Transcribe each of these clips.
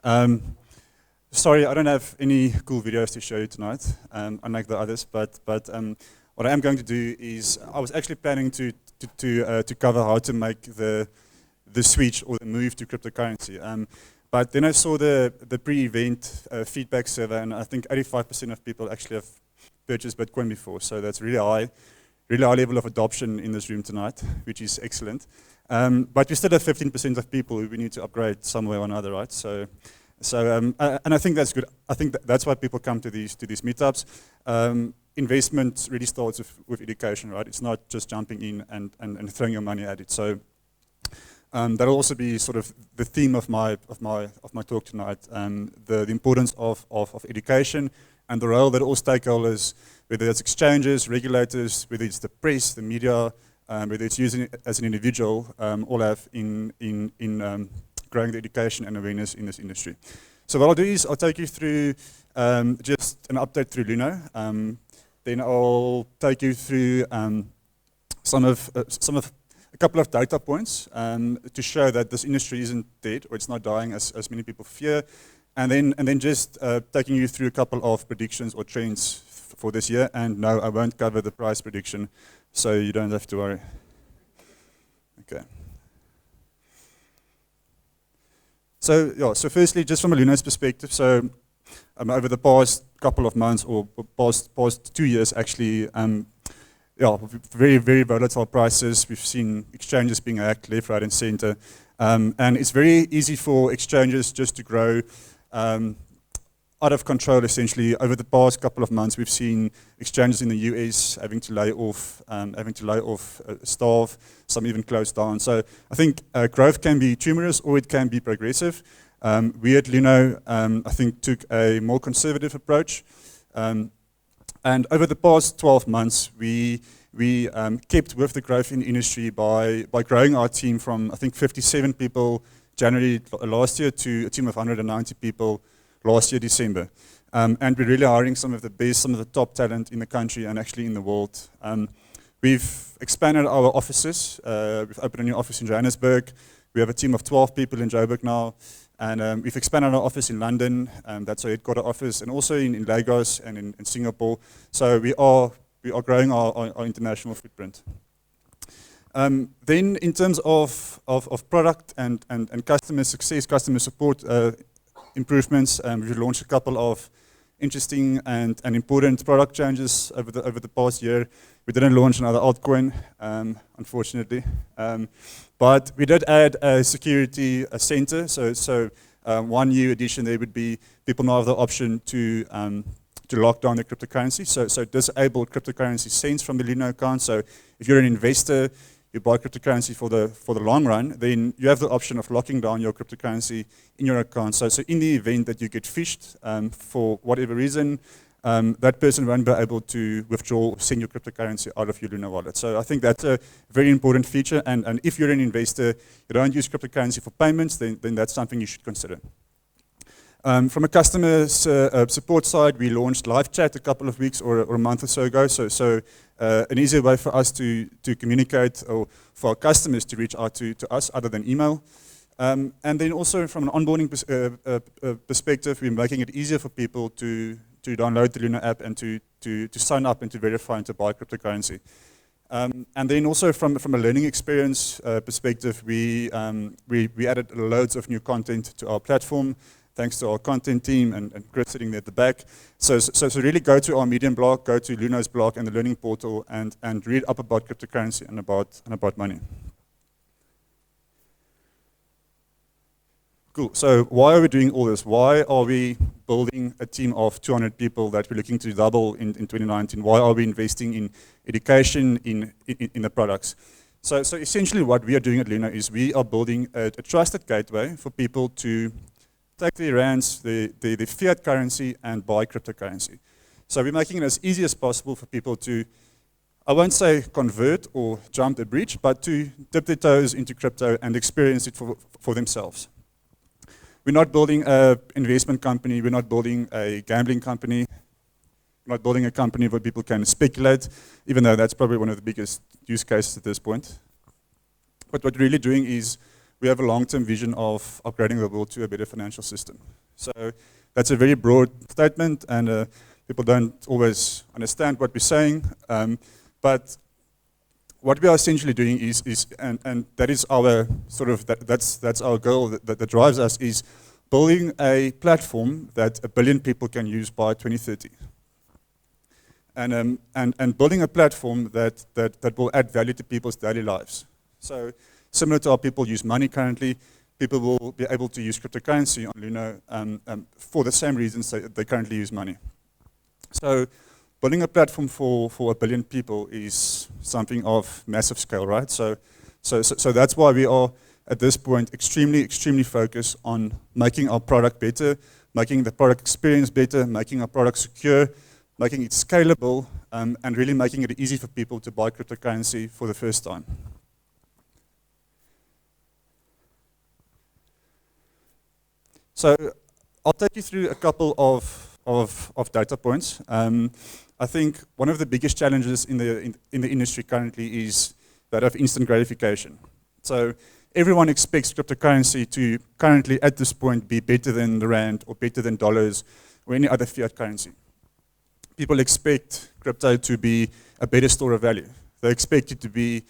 Sorry, I don't have any cool videos to show you tonight, unlike the others. But what I am going to do is, I was actually planning to cover how to make the switch or the move to cryptocurrency. But then I saw the pre-event feedback survey, and I think 85% of people actually have purchased Bitcoin before. So that's really high level of adoption in this room tonight, which is excellent. But we still have 15% of people who we need to upgrade some way or another, right? So and I think that's good. I think that's why people come to these meetups. Investment really starts with education, right? It's not just jumping in and throwing your money at it. So that'll also be sort of the theme of my talk tonight. The importance of education and the role that all stakeholders, whether it's exchanges, regulators, whether it's the press, the media, whether it's using it as an individual, all have in growing the education and awareness in this industry. So what I'll do is I'll take you through just an update through Luno. Then I'll take you through a couple of data points to show that this industry isn't dead or it's not dying as many people fear. And then just taking you through a couple of predictions or trends for this year. And no, I won't cover the price prediction, so you don't have to worry. Okay. So firstly, just from a Luno's perspective, so over the past couple of months or past 2 years, actually, very, very volatile prices. We've seen exchanges being hacked left, right, and center. And it's very easy for exchanges just to grow out of control, essentially. Over the past couple of months, we've seen exchanges in the US having to lay off staff, some even close down. So I think growth can be tumorous or it can be progressive. We at Luno, I think, took a more conservative approach. And over the past 12 months, we kept with the growth in the industry by growing our team from, I think, 57 people January last year to a team of 190 people last year, December. And we're really hiring some of the best, some of the top talent in the country and actually in the world. We've expanded our offices. We've opened a new office in Johannesburg. We have a team of 12 people in Joburg now. And we've expanded our office in London. That's our headquarter office. And also in Lagos and in Singapore. So we are growing our international footprint. Then in terms of product and customer success, customer support improvements, we've launched a couple of interesting and important product changes over the past year. We didn't launch another altcoin, unfortunately, but we did add a security center. So one new addition there would be people now have the option to lock down their cryptocurrency. So disable cryptocurrency cents from the Luno account. So if you're an investor, you buy cryptocurrency for the long run, then you have the option of locking down your cryptocurrency in your account. So in the event that you get phished for whatever reason, that person won't be able to withdraw or send your cryptocurrency out of your Luno wallet. So I think that's a very important feature. And if you're an investor, you don't use cryptocurrency for payments, then that's something you should consider. From a customer support side, we launched live chat a couple of weeks or a month or so ago. So an easier way for us to communicate or for our customers to reach out to us other than email. And then also from an onboarding perspective, we're making it easier for people to download the Luno app and to sign up and to verify and to buy cryptocurrency. And then also from a learning experience perspective, we added loads of new content to our platform, thanks to our content team and Chris sitting there at the back. So really go to our Medium blog, go to Luno's blog and the learning portal and read up about cryptocurrency and about money. Cool. So why are we doing all this? Why are we building a team of 200 people that we're looking to double in 2019? Why are we investing in education, in the products? So essentially what we are doing at Luno is we are building a trusted gateway for people to take their rands, the fiat currency, and buy cryptocurrency. So we're making it as easy as possible for people to, I won't say convert or jump the bridge, but to dip their toes into crypto and experience it for themselves. We're not building an investment company. We're not building a gambling company. We're not building a company where people can speculate, even though that's probably one of the biggest use cases at this point. But what we're really doing is we have a long-term vision of upgrading the world to a better financial system. So that's a very broad statement, and people don't always understand what we're saying. But what we are essentially doing is and that is our sort of that's our goal that drives us, is building a platform that 1 billion people can use by 2030. And building a platform that will add value to people's daily lives. So similar to how people use money currently, people will be able to use cryptocurrency on Luno for the same reasons they currently use money. So building a platform for 1 billion people is something of massive scale, right? So that's why we are at this point extremely focused on making our product better, making the product experience better, making our product secure, making it scalable, and really making it easy for people to buy cryptocurrency for the first time. So I'll take you through a couple of data points. I think one of the biggest challenges in the industry currently is that of instant gratification. So everyone expects cryptocurrency to currently, at this point, be better than the rand or better than dollars or any other fiat currency. People expect crypto to be a better store of value. They expect it to be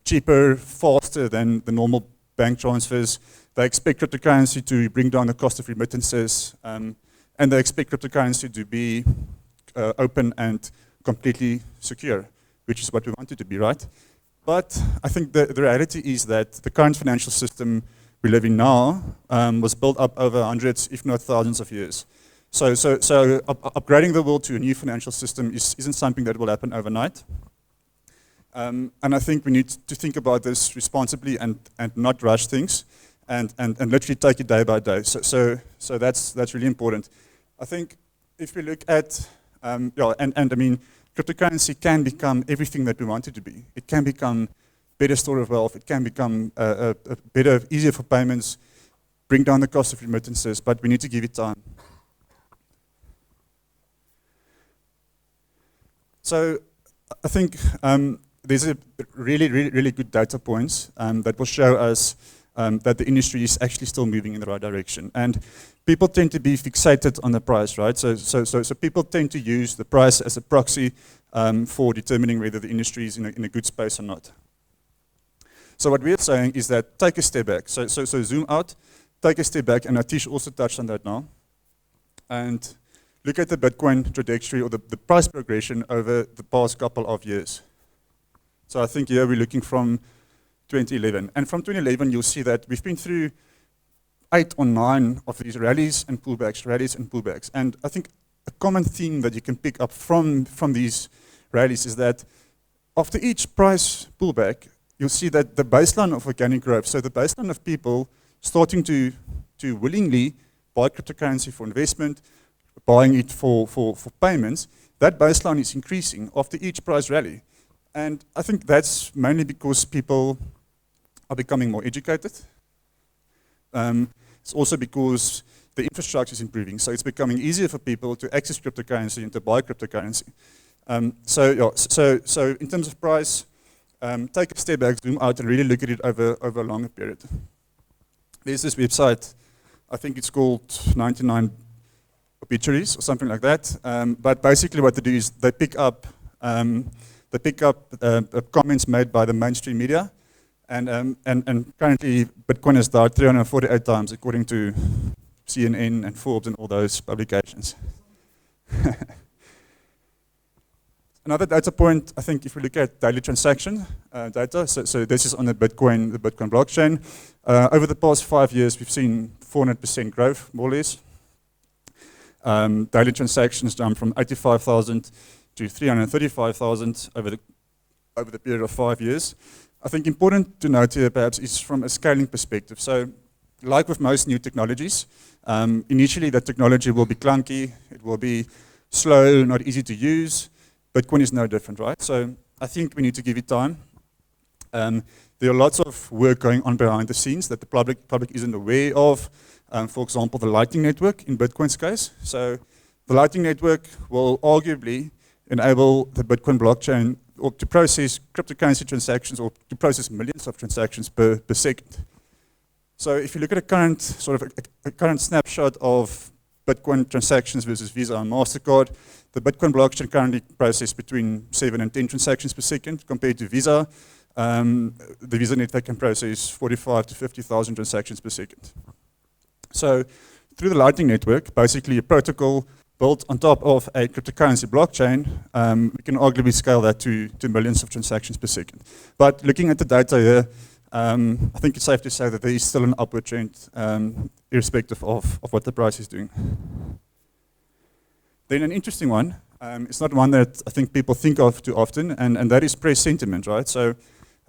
cheaper, faster than the normal bank transfers. They expect cryptocurrency to bring down the cost of remittances, and they expect cryptocurrency to be open and completely secure, which is what we want it to be, right? But I think the reality is that the current financial system we live in now was built up over hundreds, if not thousands of years. So upgrading the world to a new financial system isn't something that will happen overnight. And I think we need to think about this responsibly and not rush things and literally take it day by day. So that's really important. I think if we look at, I mean, cryptocurrency can become everything that we want it to be. It can become better store of wealth. It can become a better, easier for payments, bring down the cost of remittances, but we need to give it time. So I think there's a really good data points that will show us that the industry is actually still moving in the right direction. And people tend to be fixated on the price, right? So people tend to use the price as a proxy for determining whether the industry is in a good space or not. So what we're saying is that take a step back. So zoom out, take a step back, and Atish also touched on that now. And look at the Bitcoin trajectory or the price progression over the past couple of years. So I think here we're looking from 2011. And from 2011, you'll see that we've been through 8 or 9 of these rallies and pullbacks. And I think a common theme that you can pick up from these rallies is that after each price pullback, you'll see that the baseline of organic growth, so the baseline of people starting to willingly buy cryptocurrency for investment, buying it for payments, that baseline is increasing after each price rally. And I think that's mainly because people are becoming more educated. It's also because the infrastructure is improving, so it's becoming easier for people to access cryptocurrency and to buy cryptocurrency. So in terms of price, take a step back, zoom out, and really look at it over a longer period. There's this website, I think it's called 99 Obituaries or something like that. But basically what they do is they pick up comments made by the mainstream media, and currently Bitcoin has died 348 times according to CNN and Forbes and all those publications. Another data point, I think, if we look at daily transaction data, so this is on the Bitcoin blockchain. Over the past 5 years, we've seen 400% growth, more or less. Daily transactions jumped from 85,000 to 335,000 over the period of 5 years. I think important to note here, perhaps, is from a scaling perspective. So, like with most new technologies, initially that technology will be clunky, it will be slow, not easy to use. Bitcoin is no different, right? So I think we need to give it time. There are lots of work going on behind the scenes that the public isn't aware of. For example, the Lightning Network in Bitcoin's case. So the Lightning Network will arguably enable the Bitcoin blockchain or to process cryptocurrency transactions or to process millions of transactions per second. So if you look at a current sort of a current snapshot of Bitcoin transactions versus Visa and MasterCard, the Bitcoin blockchain currently processes between 7 and 10 transactions per second compared to Visa. The Visa network can process 45 to 50,000 transactions per second. So through the Lightning Network, basically a protocol built on top of a cryptocurrency blockchain, we can arguably scale that to millions of transactions per second. But looking at the data here, I think it's safe to say that there is still an upward trend, irrespective of what the price is doing. Then an interesting one, it's not one that I think people think of too often, and that is press sentiment, right? So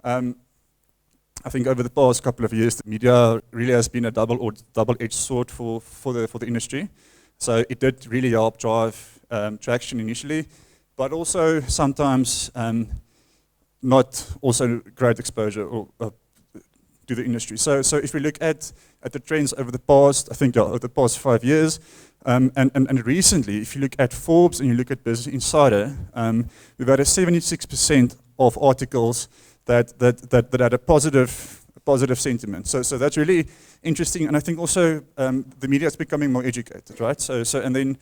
I think over the past couple of years, the media really has been a double-edged sword for the industry. So it did really help drive traction initially, but also sometimes not also great exposure to the industry. So if we look at the trends over the past, I think over the past 5 years, and recently, if you look at Forbes and you look at Business Insider, we've had a 76% of articles that had a positive sentiment. So that's really interesting, and I think also the media is becoming more educated, right? So and then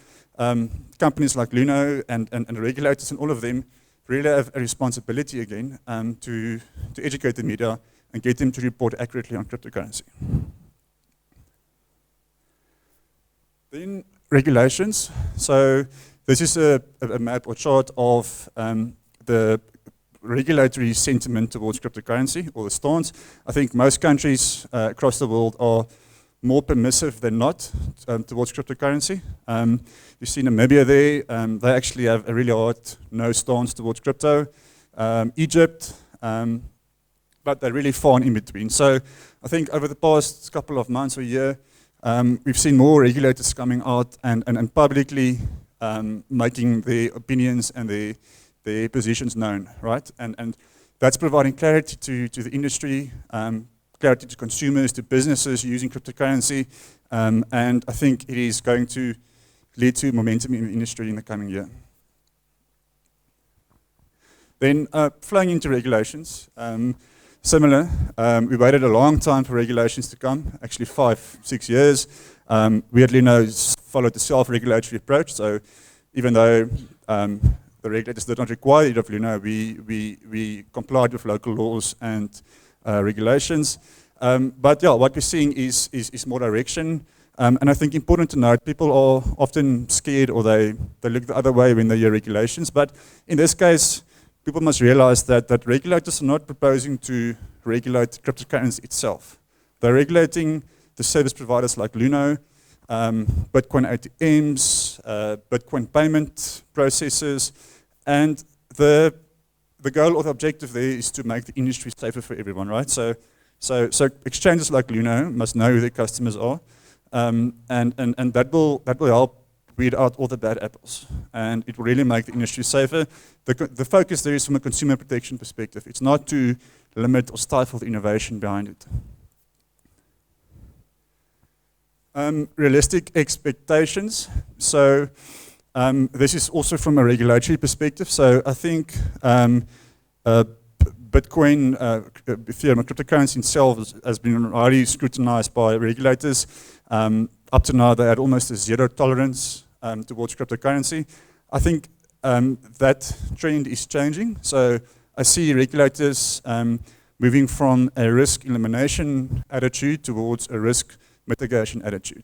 companies like Luno and regulators and all of them really have a responsibility again to educate the media and get them to report accurately on cryptocurrency. Then regulations. So this is a map or chart of the regulatory sentiment towards cryptocurrency, or the stance. I think most countries across the world are more permissive than not towards cryptocurrency. You see Namibia there, they actually have a really hard no stance towards crypto. Egypt, but they're really far in between. So I think over the past couple of months or year, we've seen more regulators coming out and publicly making their opinions and their positions known, right? And that's providing clarity to the industry, clarity to consumers, to businesses using cryptocurrency, and I think it is going to lead to momentum in the industry in the coming year. Then flowing into regulations, similar, we waited a long time for regulations to come, actually 5-6 years. We at Luno followed the self-regulatory approach, so even though the regulators did not require it of Luno, we complied with local laws and regulations. But yeah, what we're seeing is more direction. And I think important to note, people are often scared or they look the other way when they hear regulations. But in this case, people must realize that regulators are not proposing to regulate cryptocurrency itself. They're regulating the service providers like Luno, Bitcoin ATMs, Bitcoin payment processors, and the goal or the objective there is to make the industry safer for everyone, right? So exchanges like Luno must know who their customers are, and that will help weed out all the bad apples, and it will really make the industry safer. The focus there is from a consumer protection perspective. It's not to limit or stifle the innovation behind it. Realistic expectations. So this is also from a regulatory perspective. So I think Bitcoin, Ethereum, cryptocurrency itself has been highly scrutinized by regulators. Up to now, they had almost a zero tolerance towards cryptocurrency. I think that trend is changing. So I see regulators moving from a risk elimination attitude towards a risk mitigation attitude.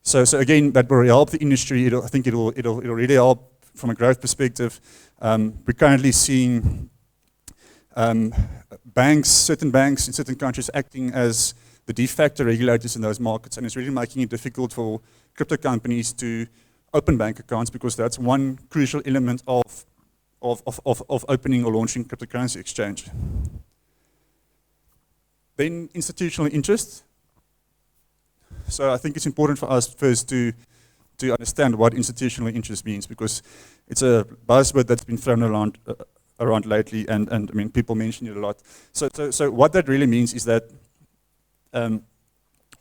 So again, that will help the industry. I think it'll really help from a growth perspective. We're currently seeing certain banks in certain countries acting as the de facto regulators in those markets, and it's really making it difficult for crypto companies to open bank accounts, because that's one crucial element of opening or launching cryptocurrency exchange. Then institutional interest. So I think it's important for us first to understand what institutional interest means, because it's a buzzword that's been thrown around lately, and I mean, people mention it a lot. So what that really means is that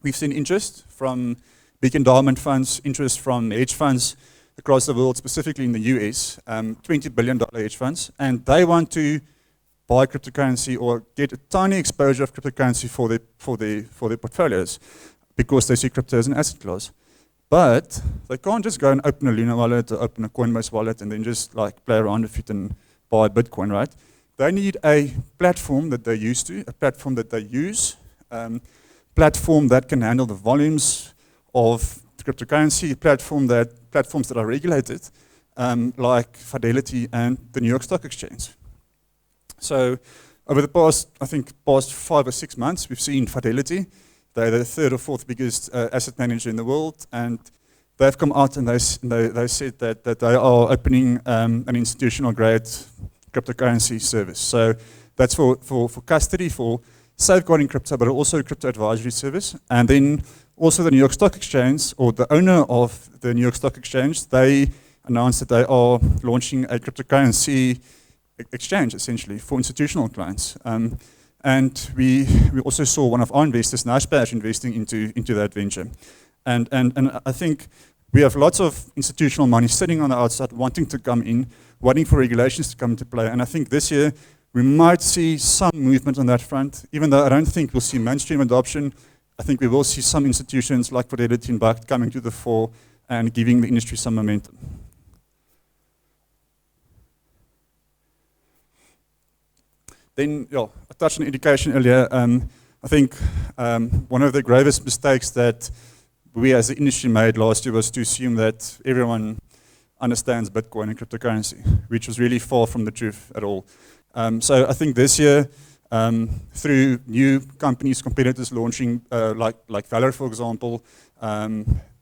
we've seen interest from big endowment funds, interest from hedge funds across the world, specifically in the US, $20 billion hedge funds, and they want to buy cryptocurrency or get a tiny exposure of cryptocurrency for their portfolios because they see crypto as an asset class. But they can't just go and open a Luno wallet or open a Coinbase wallet and then just like play around with it and buy Bitcoin, right? They need a platform that they're used to, a platform that they use, platform that can handle the volumes of cryptocurrency, platforms that are regulated, like Fidelity and the New York Stock Exchange. So over the past 5 or 6 months, we've seen Fidelity. They're the third or fourth biggest asset manager in the world, and they've come out and they said that they are opening an institutional grade cryptocurrency service. So that's for custody, for safeguarding crypto, but also a crypto advisory service. And then also the New York Stock Exchange, or the owner of the New York Stock Exchange, they announced that they are launching a cryptocurrency exchange, essentially, for institutional clients. And we also saw one of our investors, Nashbash, investing into that venture. And I think we have lots of institutional money sitting on the outside, wanting to come in, waiting for regulations to come into play. And I think this year we might see some movement on that front, even though I don't think we'll see mainstream adoption. I think we will see some institutions like Fidelity and Bakkt coming to the fore and giving the industry some momentum. Then, yeah, I touched on education earlier. I think one of the gravest mistakes that we as the industry made last year was to assume that everyone understands Bitcoin and cryptocurrency, which was really far from the truth at all. So I think this year, through new companies, competitors launching, like Valor, for example,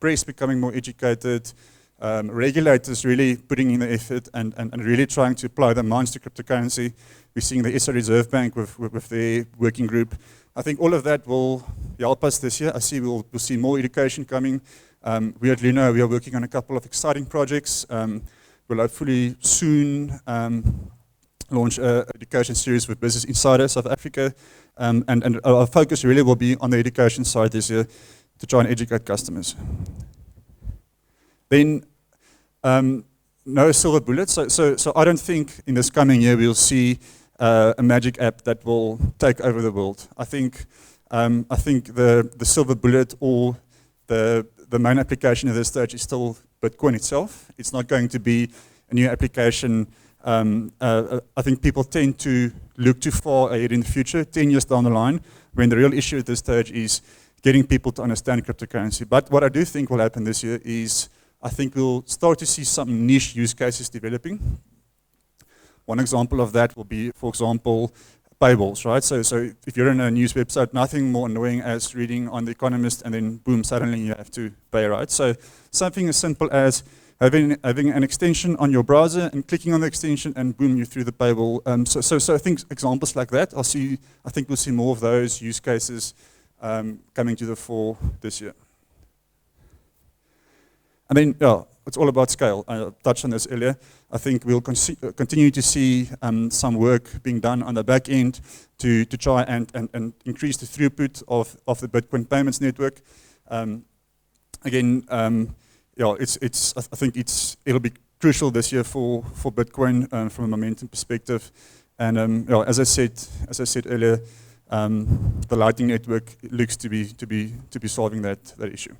press becoming more educated, regulators really putting in the effort and really trying to apply their minds to cryptocurrency. We're seeing the SA Reserve Bank with their working group. I think all of that will help us this year. I see we'll see more education coming. We at Luno, we are working on a couple of exciting projects. We'll hopefully soon launch an education series with Business Insider South Africa. And our focus really will be on the education side this year to try and educate customers. Then, no silver bullets. So I don't think in this coming year we'll see a magic app that will take over the world. I think the silver bullet or the main application at this stage is still Bitcoin itself. It's not going to be a new application. I think people tend to look too far ahead in the future, 10 years down the line, when the real issue at this stage is getting people to understand cryptocurrency. But what I do think will happen this year is I think we'll start to see some niche use cases developing. One example of that will be, for example, payables, right? So if you're in a news website, nothing more annoying as reading on The Economist and then boom, suddenly you have to pay, right? So something as simple as having an extension on your browser and clicking on the extension and boom, you're through the payable. So I think examples like that, I think we'll see more of those use cases coming to the fore this year. And then, yeah, it's all about scale. I touched on this earlier. I think we'll continue to see some work being done on the back end to try and increase the throughput of the Bitcoin payments network. Again, yeah, I think it'll be crucial this year for Bitcoin from a momentum perspective. And yeah, as I said earlier, the Lightning Network looks to be solving that issue.